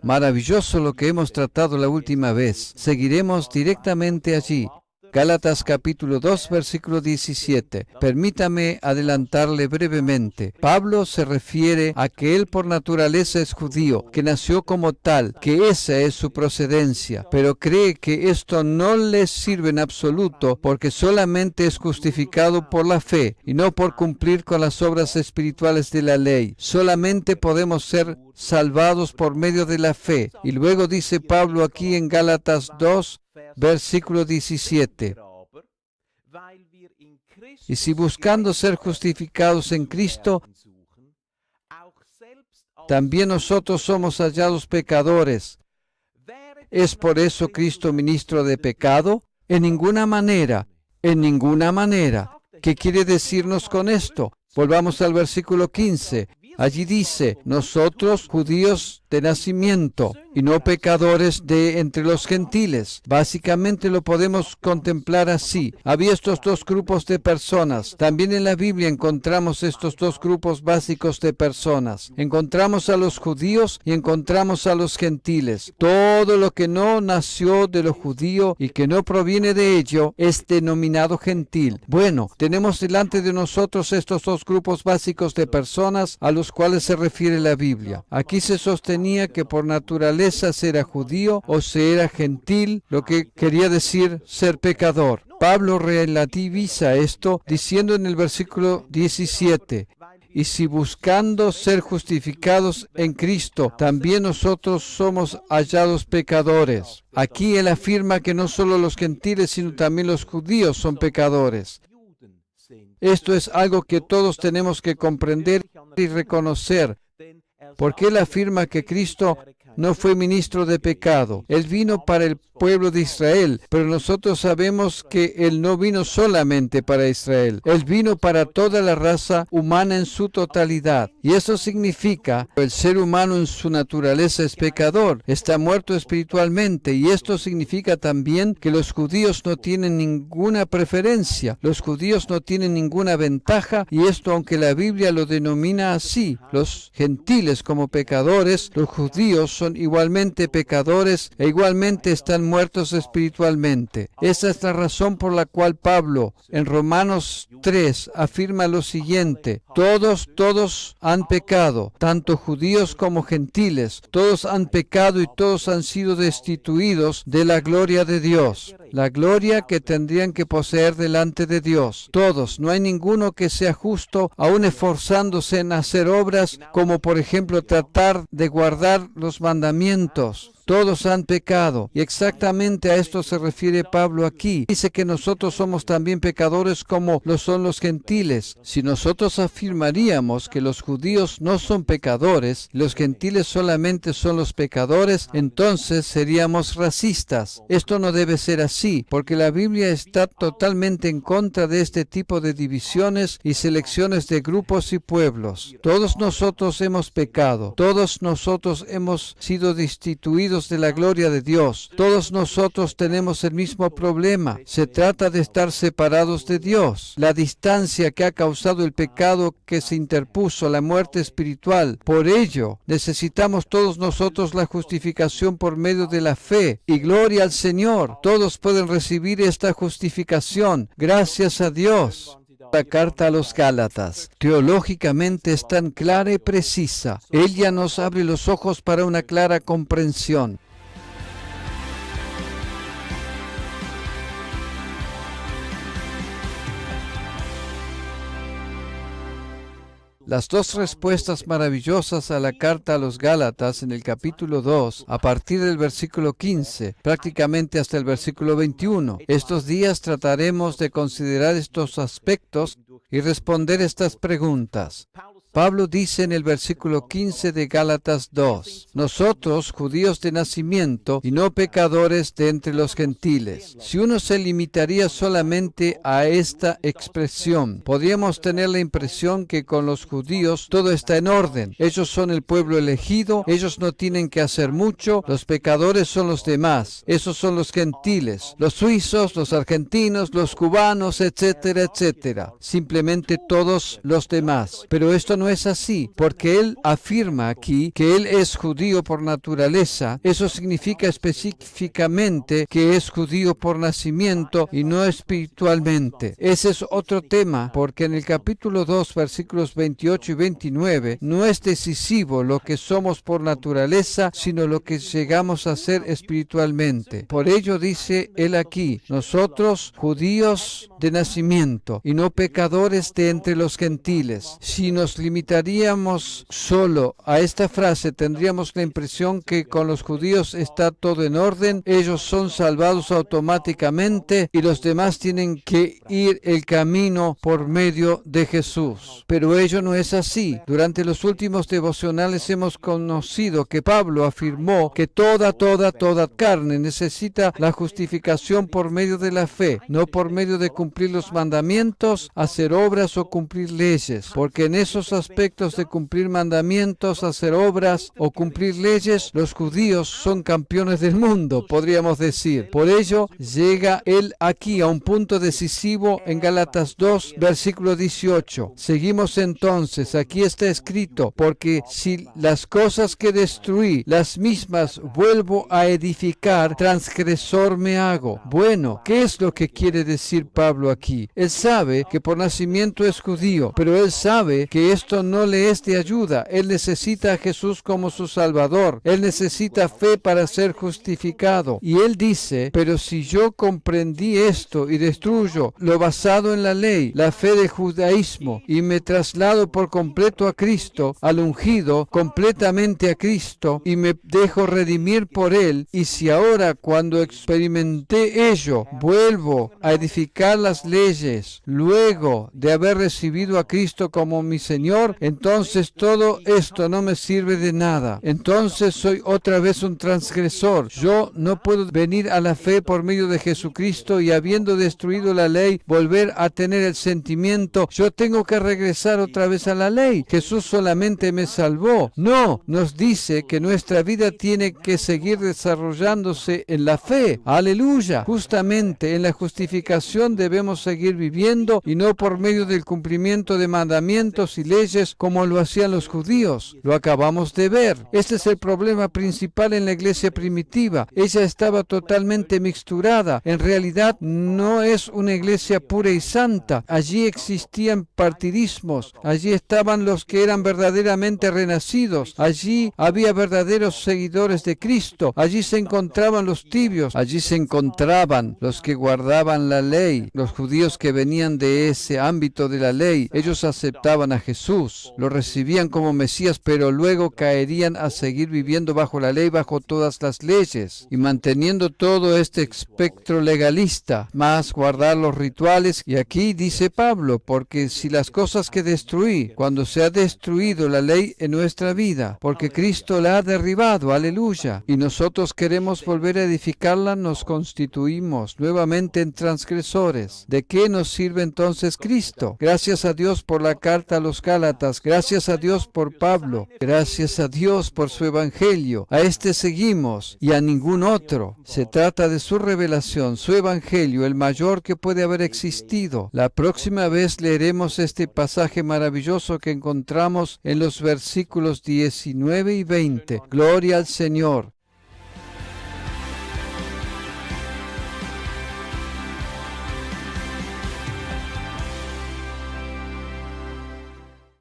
Maravilloso lo que hemos tratado la última vez. Seguiremos directamente allí. Gálatas capítulo 2, versículo 17. Permítame adelantarle brevemente. Pablo se refiere a que él por naturaleza es judío, que nació como tal, que esa es su procedencia, pero cree que esto no le sirve en absoluto porque solamente es justificado por la fe y no por cumplir con las obras espirituales de la ley. Solamente podemos ser salvados por medio de la fe. Y luego dice Pablo aquí en Gálatas 2, versículo 17. Y si buscando ser justificados en Cristo, también nosotros somos hallados pecadores, ¿es por eso Cristo ministro de pecado? En ninguna manera, en ninguna manera. ¿Qué quiere decirnos con esto? Volvamos al versículo 15. Allí dice, nosotros judíos de nacimiento y no pecadores de entre los gentiles. Básicamente lo podemos contemplar así. Había estos dos grupos de personas. También en la Biblia encontramos estos dos grupos básicos de personas. Encontramos a los judíos y encontramos a los gentiles. Todo lo que no nació de lo judío y que no proviene de ello es denominado gentil. Bueno, tenemos delante de nosotros estos dos grupos básicos de personas a los cuales se refiere la Biblia. Aquí se sostenía que por naturaleza se era judío o se era gentil, lo que quería decir ser pecador. Pablo relativiza esto diciendo en el versículo 17, y si buscando ser justificados en Cristo, también nosotros somos hallados pecadores. Aquí él afirma que no solo los gentiles, sino también los judíos son pecadores. Esto es algo que todos tenemos que comprender y reconocer, porque él afirma que Cristo no fue ministro de pecado. Él vino para el pueblo de Israel, pero nosotros sabemos que Él no vino solamente para Israel. Él vino para toda la raza humana en su totalidad. Y eso significa que el ser humano en su naturaleza es pecador, está muerto espiritualmente. Y esto significa también que los judíos no tienen ninguna preferencia, los judíos no tienen ninguna ventaja, y esto aunque la Biblia lo denomina así, los gentiles como pecadores, los judíos son igualmente pecadores e igualmente están muertos espiritualmente. Esa es la razón por la cual Pablo en Romanos 3 afirma lo siguiente: todos han pecado, tanto judíos como gentiles, todos han pecado y todos han sido destituidos de la gloria de Dios, la gloria que tendrían que poseer delante de Dios. Todos, no hay ninguno que sea justo, aún esforzándose en hacer obras como por ejemplo tratar de guardar los mandamientos. Todos han pecado. Y exactamente a esto se refiere Pablo aquí. Dice que nosotros somos también pecadores como lo son los gentiles. Si nosotros afirmaríamos que los judíos no son pecadores, los gentiles solamente son los pecadores, entonces seríamos racistas. Esto no debe ser así, porque la Biblia está totalmente en contra de este tipo de divisiones y selecciones de grupos y pueblos. Todos nosotros hemos pecado. Todos nosotros hemos sido destituidos de la gloria de Dios. Todos nosotros tenemos el mismo problema. Se trata de estar separados de Dios. La distancia que ha causado el pecado que se interpuso, la muerte espiritual. Por ello, necesitamos todos nosotros la justificación por medio de la fe. Y gloria al Señor. Todos pueden recibir esta justificación. Gracias a Dios. La carta a los Gálatas teológicamente es tan clara y precisa. Ella nos abre los ojos para una clara comprensión. Las dos respuestas maravillosas a la carta a los Gálatas en el capítulo 2, a partir del versículo 15, prácticamente hasta el versículo 21. Estos días trataremos de considerar estos aspectos y responder estas preguntas. Pablo dice en el versículo 15 de Gálatas 2, nosotros, judíos de nacimiento y no pecadores de entre los gentiles. Si uno se limitaría solamente a esta expresión, podríamos tener la impresión que con los judíos todo está en orden. Ellos son el pueblo elegido, ellos no tienen que hacer mucho, los pecadores son los demás. Esos son los gentiles, los suizos, los argentinos, los cubanos, etcétera, etcétera. Simplemente todos los demás. Pero esto no no es así, porque él afirma aquí que él es judío por naturaleza. Eso significa específicamente que es judío por nacimiento y no espiritualmente. Ese es otro tema, porque en el capítulo 2, versículos 28 y 29, no es decisivo lo que somos por naturaleza, sino lo que llegamos a ser espiritualmente. Por ello dice él aquí, nosotros judíos de nacimiento y no pecadores de entre los gentiles. Si nos limitaríamos solo a esta frase, tendríamos la impresión que con los judíos está todo en orden, ellos son salvados automáticamente y los demás tienen que ir el camino por medio de Jesús. Pero ello no es así. Durante los últimos devocionales hemos conocido que Pablo afirmó que toda carne necesita la justificación por medio de la fe, no por medio de cumplir los mandamientos, hacer obras o cumplir leyes, porque en esos aspectos de cumplir mandamientos, hacer obras o cumplir leyes, los judíos son campeones del mundo, podríamos decir. Por ello, llega él aquí a un punto decisivo en Gálatas 2, versículo 18. Seguimos entonces, aquí está escrito, porque si las cosas que destruí, las mismas vuelvo a edificar, transgresor me hago. Bueno, ¿qué es lo que quiere decir Pablo aquí? Él sabe que por nacimiento es judío, pero él sabe que esto no le es de ayuda. Él necesita a Jesús como su Salvador. Él necesita fe para ser justificado. Y él dice, pero si yo comprendí esto y destruyo lo basado en la ley, la fe del judaísmo, y me traslado por completo a Cristo, al ungido, completamente a Cristo, y me dejo redimir por él, y si ahora cuando experimenté ello, vuelvo a edificar las leyes, luego de haber recibido a Cristo como mi Señor, entonces todo esto no me sirve de nada. Entonces soy otra vez un transgresor. Yo no puedo venir a la fe por medio de Jesucristo y habiendo destruido la ley, volver a tener el sentimiento, yo tengo que regresar otra vez a la ley. Jesús solamente me salvó. No, nos dice que nuestra vida tiene que seguir desarrollándose en la fe. Aleluya. Justamente en la justificación debemos seguir viviendo y no por medio del cumplimiento de mandamientos y leyes como lo hacían los judíos. Lo acabamos de ver. Este es el problema principal en la iglesia primitiva. Ella estaba totalmente mixturada. En realidad no es una iglesia pura y santa. Allí existían partidismos. Allí estaban los que eran verdaderamente renacidos. Allí había verdaderos seguidores de Cristo. Allí se encontraban los tibios. Allí se encontraban los que guardaban la ley. Los judíos que venían de ese ámbito de la ley. Ellos aceptaban a Jesús. Lo recibían como Mesías, pero luego caerían a seguir viviendo bajo la ley, bajo todas las leyes y manteniendo todo este espectro legalista, más guardar los rituales. Y aquí dice Pablo, porque si las cosas que destruí, cuando se ha destruido la ley en nuestra vida, porque Cristo la ha derribado, aleluya, y nosotros queremos volver a edificarla, nos constituimos nuevamente en transgresores. ¿De qué nos sirve entonces Cristo? Gracias a Dios por la carta a los Gálatas, gracias a Dios por Pablo, gracias a Dios por su evangelio. A este seguimos y a ningún otro. Se trata de su revelación, su evangelio, el mayor que puede haber existido. La próxima vez leeremos este pasaje maravilloso que encontramos en los versículos 19 y 20. Gloria al Señor.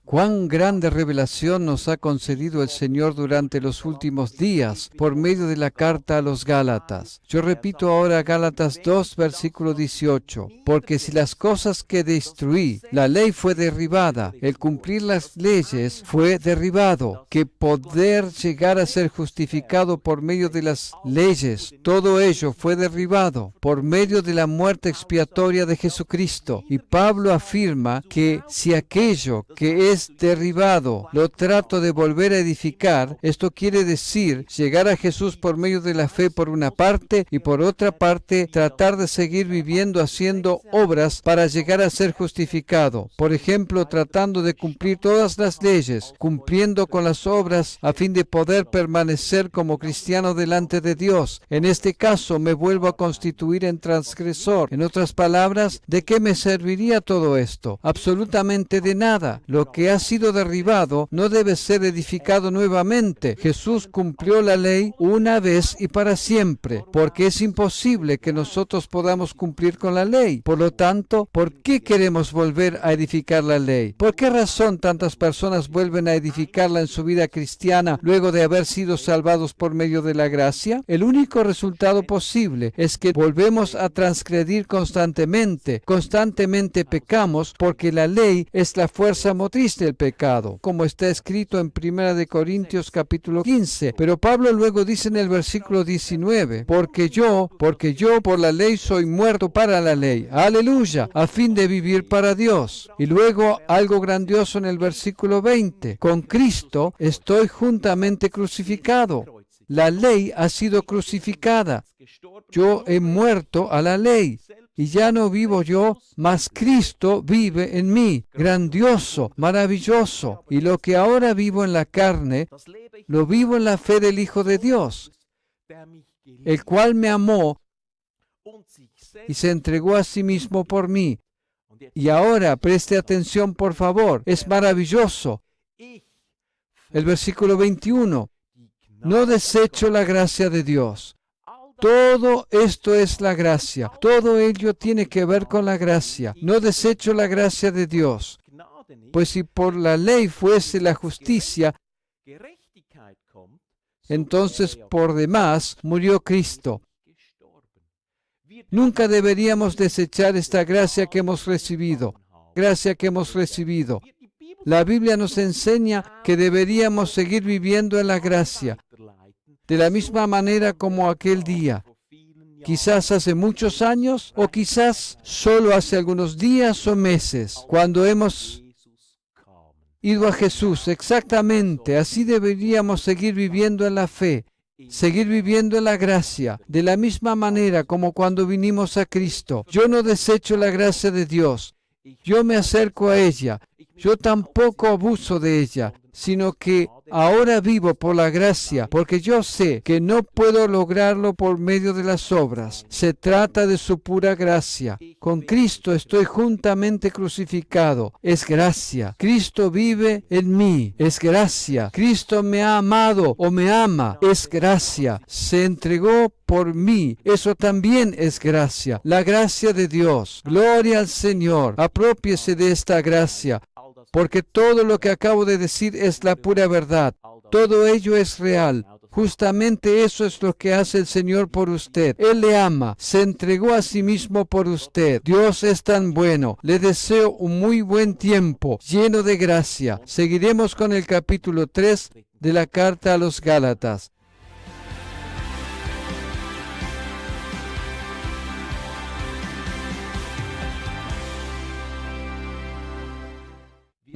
Cuán grande revelación nos ha concedido el Señor durante los últimos días por medio de la carta a los Gálatas. Yo repito ahora Gálatas 2, versículo 18. Porque si las cosas que destruí, la ley fue derribada, el cumplir las leyes fue derribado, que poder llegar a ser justificado por medio de las leyes, todo ello fue derribado por medio de la muerte expiatoria de Jesucristo. Y Pablo afirma que si aquello que es derribado lo trato de volver a edificar, esto quiere decir llegar a Jesús por medio de la fe por una parte y por otra parte tratar de seguir viviendo haciendo obras para llegar a ser justificado. Por ejemplo, tratando de cumplir todas las leyes, cumpliendo con las obras a fin de poder permanecer como cristiano delante de Dios. En este caso me vuelvo a constituir en transgresor. En otras palabras, ¿de qué me serviría todo esto? Absolutamente de nada. Lo que que ha sido derribado no debe ser edificado nuevamente. Jesús cumplió la ley una vez y para siempre, porque es imposible que nosotros podamos cumplir con la ley. Por lo tanto, ¿por qué queremos volver a edificar la ley? ¿Por qué razón tantas personas vuelven a edificarla en su vida cristiana luego de haber sido salvados por medio de la gracia? El único resultado posible es que volvemos a transgredir constantemente. Constantemente pecamos porque la ley es la fuerza motriz del pecado, como está escrito en 1 Corintios capítulo 15. Pero Pablo luego dice en el versículo 19, porque yo por la ley soy muerto para la ley. Aleluya, a fin de vivir para Dios. Y luego algo grandioso en el versículo 20, con Cristo estoy juntamente crucificado. La ley ha sido crucificada. Yo he muerto a la ley. Y ya no vivo yo, mas Cristo vive en mí. Grandioso, maravilloso. Y lo que ahora vivo en la carne, lo vivo en la fe del Hijo de Dios, el cual me amó y se entregó a sí mismo por mí. Y ahora, preste atención, por favor. Es maravilloso. El versículo 21. No desecho la gracia de Dios. Todo esto es la gracia. Todo ello tiene que ver con la gracia. No desecho la gracia de Dios. Pues si por la ley fuese la justicia, entonces por demás murió Cristo. Nunca deberíamos desechar esta gracia que hemos recibido. Gracia que hemos recibido. La Biblia nos enseña que deberíamos seguir viviendo en la gracia, de la misma manera como aquel día. Quizás hace muchos años o quizás solo hace algunos días o meses, cuando hemos ido a Jesús. Exactamente, así deberíamos seguir viviendo en la fe, seguir viviendo en la gracia, de la misma manera como cuando vinimos a Cristo. Yo no desecho la gracia de Dios, yo me acerco a ella, yo tampoco abuso de ella, sino que ahora vivo por la gracia, porque yo sé que no puedo lograrlo por medio de las obras. Se trata de su pura gracia. Con Cristo estoy juntamente crucificado. Es gracia. Cristo vive en mí. Es gracia. Cristo me ha amado o me ama. Es gracia. Se entregó por mí. Eso también es gracia. La gracia de Dios. Gloria al Señor. Aprópiese de esta gracia, porque todo lo que acabo de decir es la pura verdad. Todo ello es real. Justamente eso es lo que hace el Señor por usted. Él le ama, se entregó a sí mismo por usted. Dios es tan bueno. Le deseo un muy buen tiempo, lleno de gracia. Seguiremos con el capítulo 3 de la carta a los Gálatas.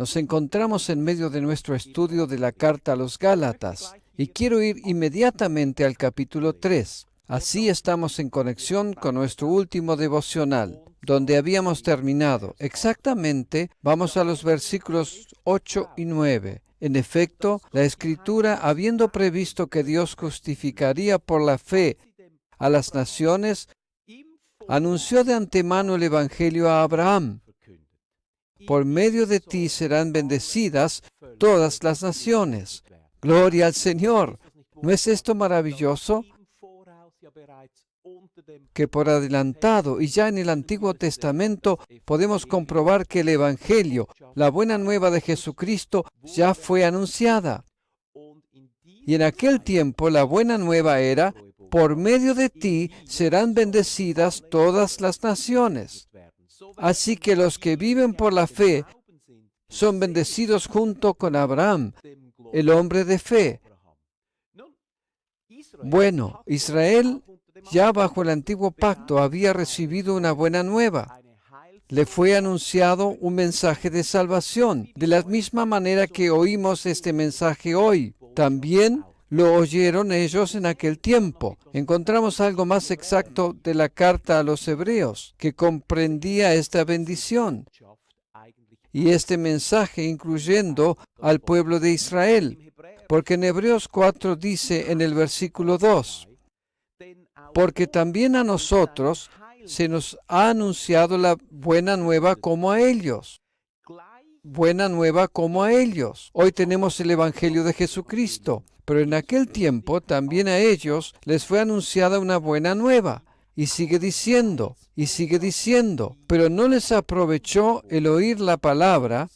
Nos encontramos en medio de nuestro estudio de la carta a los Gálatas y quiero ir inmediatamente al capítulo 3. Así estamos en conexión con nuestro último devocional, donde habíamos terminado. Exactamente, vamos a los versículos 8 y 9. En efecto, la Escritura, habiendo previsto que Dios justificaría por la fe a las naciones, anunció de antemano el Evangelio a Abraham. Por medio de ti serán bendecidas todas las naciones. Gloria al Señor. ¿No es esto maravilloso? Que por adelantado y ya en el Antiguo Testamento podemos comprobar que el Evangelio, la buena nueva de Jesucristo, ya fue anunciada. Y en aquel tiempo la buena nueva era, por medio de ti serán bendecidas todas las naciones. Así que los que viven por la fe son bendecidos junto con Abraham, el hombre de fe. Bueno, Israel ya bajo el antiguo pacto había recibido una buena nueva. Le fue anunciado un mensaje de salvación, de la misma manera que oímos este mensaje hoy. También lo oyeron ellos en aquel tiempo. Encontramos algo más exacto de la carta a los Hebreos, que comprendía esta bendición y este mensaje, incluyendo al pueblo de Israel. Porque en Hebreos 4 dice en el versículo 2, porque también a nosotros se nos ha anunciado la buena nueva como a ellos. buena nueva como a ellos. Hoy tenemos el Evangelio de Jesucristo, pero en aquel tiempo también a ellos les fue anunciada una buena nueva. Y sigue diciendo, pero no les aprovechó el oír la palabra,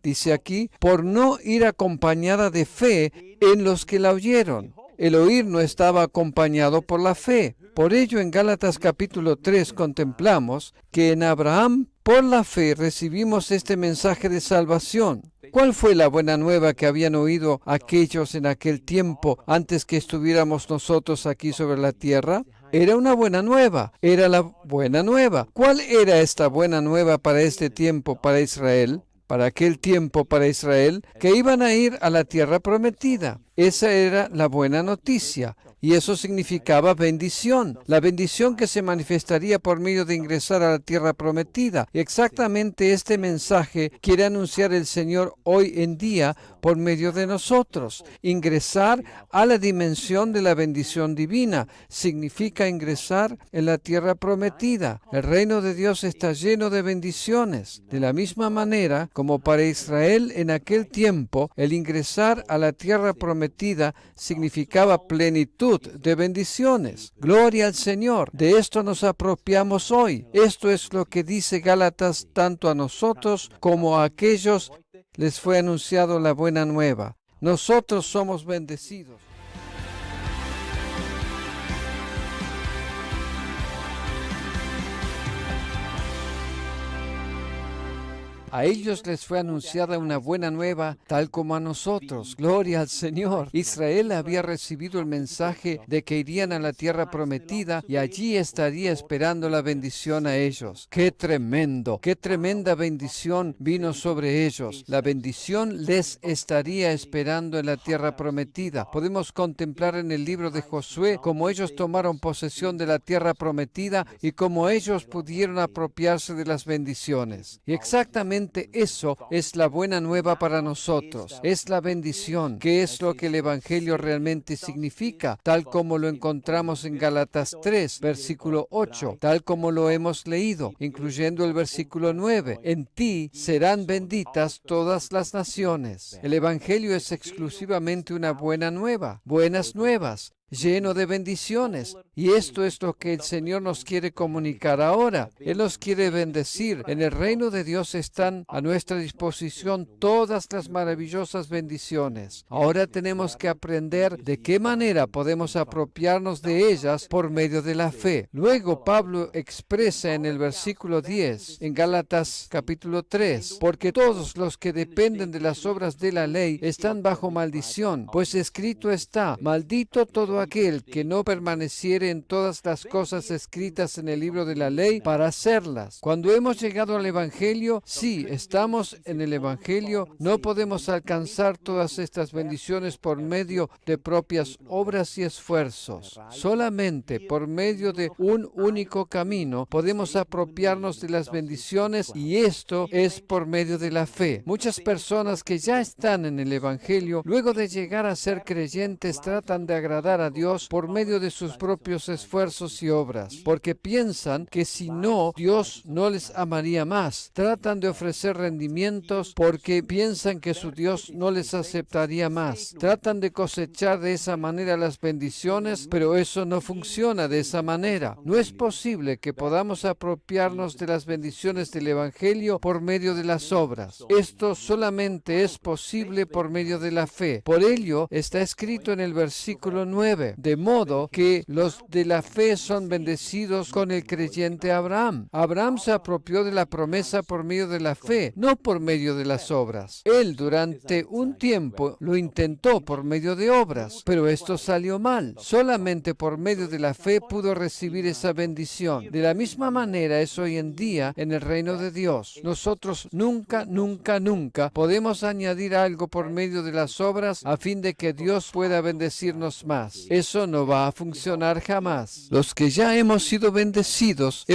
dice aquí, por no ir acompañada de fe en los que la oyeron. El oír no estaba acompañado por la fe. Por ello, en Gálatas capítulo 3 contemplamos que en Abraham, por la fe, recibimos este mensaje de salvación. ¿Cuál fue la buena nueva que habían oído aquellos en aquel tiempo antes que estuviéramos nosotros aquí sobre la tierra? Era una buena nueva, era la buena nueva. ¿Cuál era esta buena nueva para este tiempo, para Israel? Para aquel tiempo para Israel, que iban a ir a la tierra prometida. Esa era la buena noticia. Y eso significaba bendición, la bendición que se manifestaría por medio de ingresar a la tierra prometida. Y exactamente este mensaje quiere anunciar el Señor hoy en día por medio de nosotros. Ingresar a la dimensión de la bendición divina significa ingresar en la tierra prometida. El reino de Dios está lleno de bendiciones. De la misma manera como para Israel en aquel tiempo, el ingresar a la tierra prometida significaba plenitud de bendiciones. Gloria al Señor. De esto nos apropiamos hoy. Esto es lo que dice Gálatas tanto a nosotros como a aquellos les fue anunciado la buena nueva. Nosotros somos bendecidos. A ellos les fue anunciada una buena nueva, tal como a nosotros. Gloria al Señor. Israel había recibido el mensaje de que irían a la tierra prometida y allí estaría esperando la bendición a ellos. ¡Qué tremendo! ¡Qué tremenda bendición vino sobre ellos! La bendición les estaría esperando en la tierra prometida. Podemos contemplar en el libro de Josué cómo ellos tomaron posesión de la tierra prometida y cómo ellos pudieron apropiarse de las bendiciones. Y exactamente eso es la buena nueva para nosotros, es la bendición, que es lo que el Evangelio realmente significa, tal como lo encontramos en Gálatas 3, versículo 8, tal como lo hemos leído, incluyendo el versículo 9. En ti serán benditas todas las naciones. El Evangelio es exclusivamente una buena nueva, buenas nuevas, lleno de bendiciones. Y esto es lo que el Señor nos quiere comunicar ahora. Él nos quiere bendecir. En el reino de Dios están a nuestra disposición todas las maravillosas bendiciones. Ahora tenemos que aprender de qué manera podemos apropiarnos de ellas por medio de la fe. Luego Pablo expresa en el versículo 10, en Gálatas capítulo 3, porque todos los que dependen de las obras de la ley están bajo maldición, pues escrito está, maldito todo aquel que no permaneciere en todas las cosas escritas en el libro de la ley para hacerlas. Cuando hemos llegado al Evangelio, sí, estamos en el Evangelio, no podemos alcanzar todas estas bendiciones por medio de propias obras y esfuerzos. Solamente por medio de un único camino podemos apropiarnos de las bendiciones y esto es por medio de la fe. Muchas personas que ya están en el Evangelio, luego de llegar a ser creyentes, tratan de agradar a Dios por medio de sus propios esfuerzos y obras, porque piensan que si no, Dios no les amaría más. Tratan de ofrecer rendimientos porque piensan que su Dios no les aceptaría más. Tratan de cosechar de esa manera las bendiciones, pero eso no funciona de esa manera. No es posible que podamos apropiarnos de las bendiciones del Evangelio por medio de las obras. Esto solamente es posible por medio de la fe. Por ello está escrito en el versículo 9, de modo que los de la fe son bendecidos con el creyente Abraham. Abraham se apropió de la promesa por medio de la fe, no por medio de las obras. Él durante un tiempo lo intentó por medio de obras, pero esto salió mal. Solamente por medio de la fe pudo recibir esa bendición. De la misma manera es hoy en día en el reino de Dios. Nosotros nunca podemos añadir algo por medio de las obras a fin de que Dios pueda bendecirnos más. Eso no va a funcionar jamás. Los que ya hemos sido bendecidos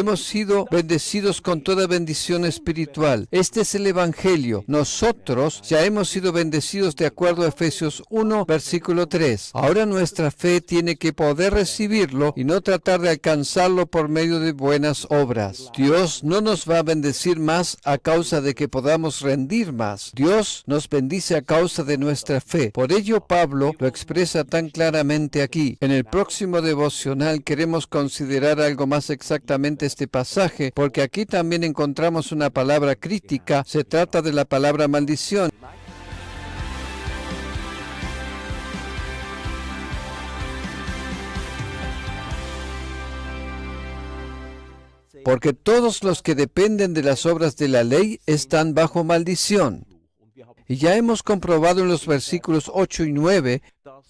con toda bendición espiritual. Este es el Evangelio. Nosotros ya hemos sido bendecidos de acuerdo a Efesios 1, versículo 3. Ahora nuestra fe tiene que poder recibirlo y no tratar de alcanzarlo por medio de buenas obras. Dios no nos va a bendecir más a causa de que podamos rendir más. Dios nos bendice a causa de nuestra fe. Por ello, Pablo lo expresa tan claramente aquí. En el próximo devocional queremos considerar algo más exactamente este pasaje, porque aquí también encontramos una palabra crítica. Se trata de la palabra maldición. Porque todos los que dependen de las obras de la ley están bajo maldición. Y ya hemos comprobado en los versículos 8 y 9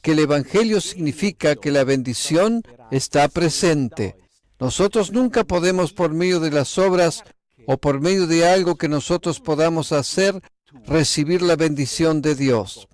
que el Evangelio significa que la bendición está presente. Nosotros nunca podemos, por medio de las obras o por medio de algo que nosotros podamos hacer, recibir la bendición de Dios.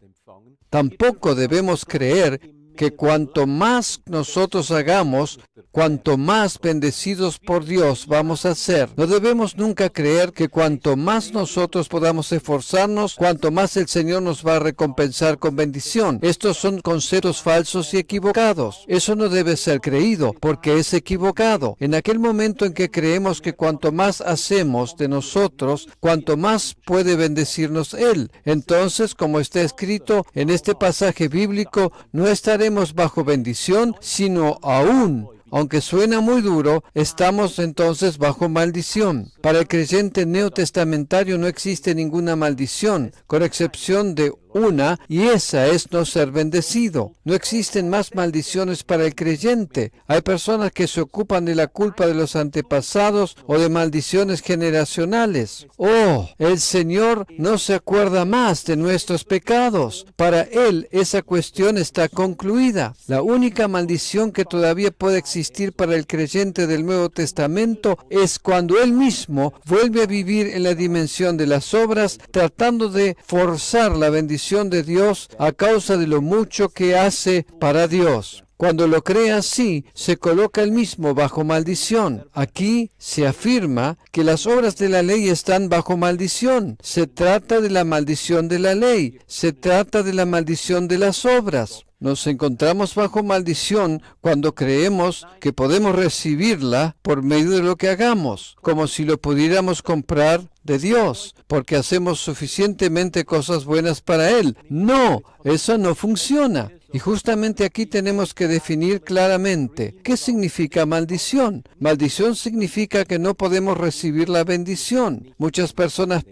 Tampoco debemos creer que cuanto más nosotros hagamos, cuanto más bendecidos por Dios vamos a ser. No debemos nunca creer que cuanto más nosotros podamos esforzarnos, cuanto más el Señor nos va a recompensar con bendición. Estos son conceptos falsos y equivocados. Eso no debe ser creído, porque es equivocado. En aquel momento en que creemos que cuanto más hacemos de nosotros, cuanto más puede bendecirnos Él. Entonces, como está escrito en este pasaje bíblico, no estaremos bajo bendición, sino aún, aunque suena muy duro, estamos entonces bajo maldición. Para el creyente neotestamentario no existe ninguna maldición, con excepción de una, y esa es no ser bendecido. No existen más maldiciones para el creyente. Hay personas que se ocupan de la culpa de los antepasados o de maldiciones generacionales. Oh, el Señor no se acuerda más de nuestros pecados. Para Él esa cuestión está concluida. La única maldición que todavía puede existir para el creyente del Nuevo Testamento es cuando él mismo vuelve a vivir en la dimensión de las obras, tratando de forzar la bendición de Dios a causa de lo mucho que hace para Dios. Cuando lo cree así, se coloca él mismo bajo maldición. Aquí se afirma que las obras de la ley están bajo maldición. Se trata de la maldición de la ley. Se trata de la maldición de las obras. Nos encontramos bajo maldición cuando creemos que podemos recibirla por medio de lo que hagamos, como si lo pudiéramos comprar de Dios, porque hacemos suficientemente cosas buenas para Él. No, eso no funciona. Y justamente aquí tenemos que definir claramente qué significa maldición. Maldición significa que no podemos recibir la bendición. Muchas personas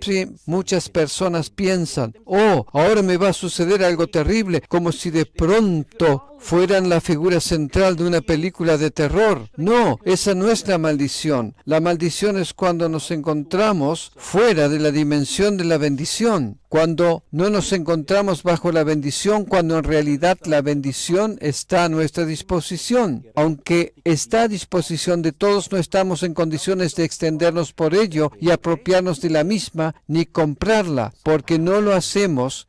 piensan, oh, ahora me va a suceder algo terrible, como si de pronto fueran la figura central de una película de terror. No, esa no es la maldición. La maldición es cuando nos encontramos fuera de la dimensión de la bendición, cuando no nos encontramos bajo la bendición, cuando en realidad la bendición está a nuestra disposición. Aunque está a disposición de todos, no estamos en condiciones de extendernos por ello y apropiarnos de la misma, ni comprarla, porque no lo hacemos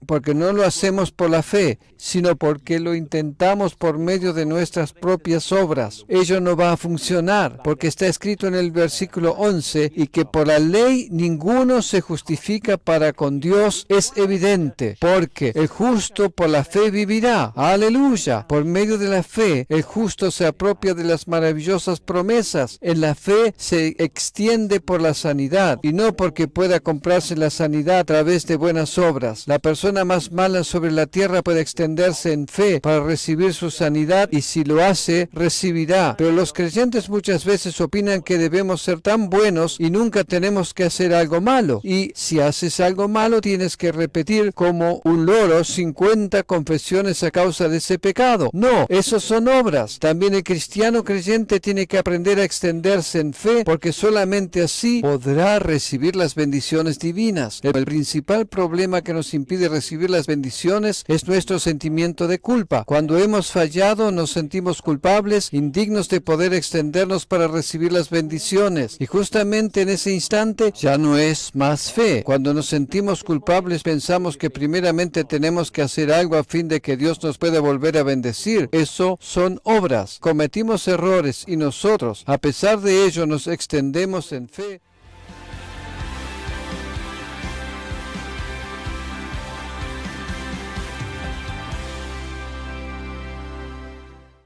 porque no lo hacemos por la fe, sino porque lo intentamos por medio de nuestras propias obras. Ello no va a funcionar, porque está escrito en el versículo 11, y que por la ley ninguno se justifica para con Dios es evidente, porque el justo por la fe vivirá. ¡Aleluya! Por medio de la fe, el justo se apropia de las maravillosas promesas. En la fe se extiende por la sanidad, y no porque pueda comprarse la sanidad a través de buenas obras. La persona más mala sobre la tierra puede extenderse en fe para recibir su sanidad, y si lo hace, recibirá. Pero los creyentes muchas veces opinan que debemos ser tan buenos y nunca tenemos que hacer algo malo. Y si haces algo malo, tienes que repetir como un loro 50 confesiones a causa de ese pecado. No, esos son obras. También el cristiano creyente tiene que aprender a extenderse en fe, porque solamente así podrá recibir las bendiciones divinas. El principal problema que nos impide recibir recibir las bendiciones es nuestro sentimiento de culpa. Cuando hemos fallado, nos sentimos culpables, indignos de poder extendernos para recibir las bendiciones. Y justamente en ese instante ya no es más fe. Cuando nos sentimos culpables, pensamos que primeramente tenemos que hacer algo a fin de que Dios nos pueda volver a bendecir. Eso son obras. Cometimos errores y nosotros, a pesar de ello, nos extendemos en fe.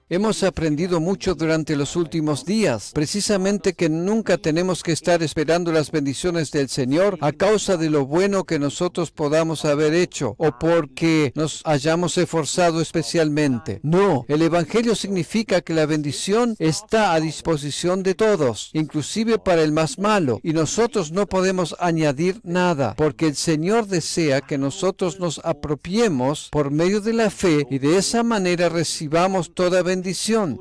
Hemos aprendido mucho durante los últimos días, precisamente que nunca tenemos que estar esperando las bendiciones del Señor a causa de lo bueno que nosotros podamos haber hecho o porque nos hayamos esforzado especialmente. No, el Evangelio significa que la bendición está a disposición de todos, inclusive para el más malo, y nosotros no podemos añadir nada, porque el Señor desea que nosotros nos apropiemos por medio de la fe y de esa manera recibamos toda bendición.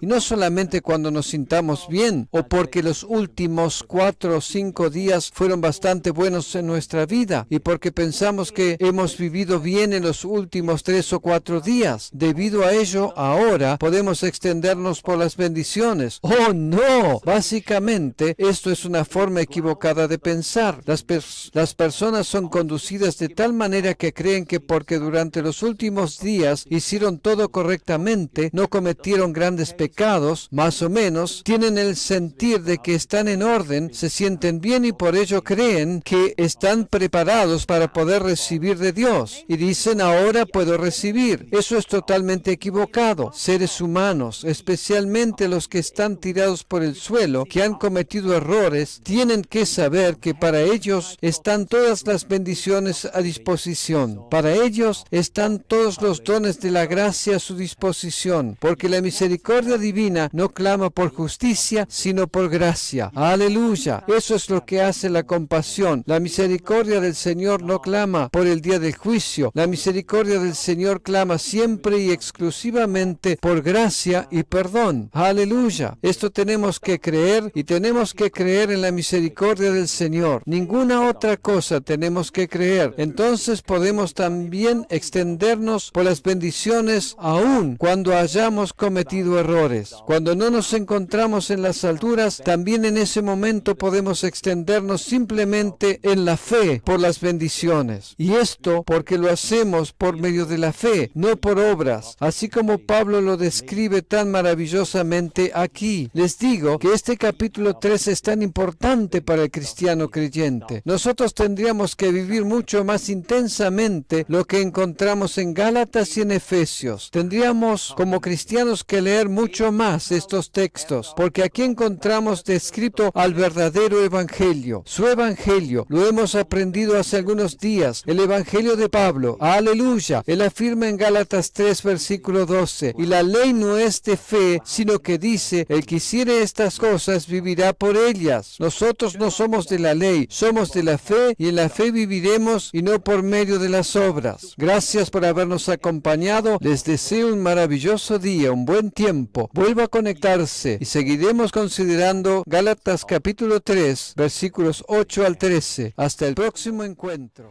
Y no solamente cuando nos sintamos bien o porque los últimos 4 o 5 días fueron bastante buenos en nuestra vida y porque pensamos que hemos vivido bien en los últimos 3 o 4 días. Debido a ello, ahora podemos extendernos por las bendiciones. ¡Oh, no! Básicamente, esto es una forma equivocada de pensar. Las personas son conducidas de tal manera que creen que porque durante los últimos días hicieron todo correctamente, no cometieron grandes pecados, más o menos, tienen el sentir de que están en orden, se sienten bien y por ello creen que están preparados para poder recibir de Dios. Y dicen, ahora puedo recibir. Eso es totalmente equivocado. Seres humanos, especialmente los que están tirados por el suelo, que han cometido errores, tienen que saber que para ellos están todas las bendiciones a disposición. Para ellos están todos los dones de la gracia a su disposición, porque la misericordia divina no clama por justicia, sino por gracia. Aleluya. Eso es lo que hace la compasión. La misericordia del Señor no clama por el día del juicio. La misericordia del Señor clama siempre y exclusivamente por gracia y perdón. Aleluya. Esto tenemos que creer y tenemos que creer en la misericordia del Señor. Ninguna otra cosa tenemos que creer. Entonces podemos también extendernos por las bendiciones aún cuando hayamos cometido errores. Cuando no nos encontramos en las alturas, también en ese momento podemos extendernos simplemente en la fe por las bendiciones. Y esto porque lo hacemos por medio de la fe, no por obras, así como Pablo lo describe tan maravillosamente aquí. Les digo que este capítulo 3 es tan importante para el cristiano creyente. Nosotros tendríamos que vivir mucho más intensamente lo que encontramos en Gálatas y en Efesios. Tendríamos como cristianos que leer mucho más estos textos, porque aquí encontramos descrito al verdadero evangelio. Su evangelio lo hemos aprendido hace algunos días, el evangelio de Pablo. Aleluya. Él afirma en Gálatas 3, versículo 12, y la ley no es de fe, sino que dice, el que hiciere estas cosas vivirá por ellas. Nosotros no somos de la ley, somos de la fe, y en la fe viviremos y no por medio de las obras. Gracias por habernos acompañado. Les deseo un maravilloso día, un buen tiempo. Vuelva a conectarse y seguiremos considerando Gálatas capítulo 3, versículos 8 al 13. Hasta el próximo encuentro.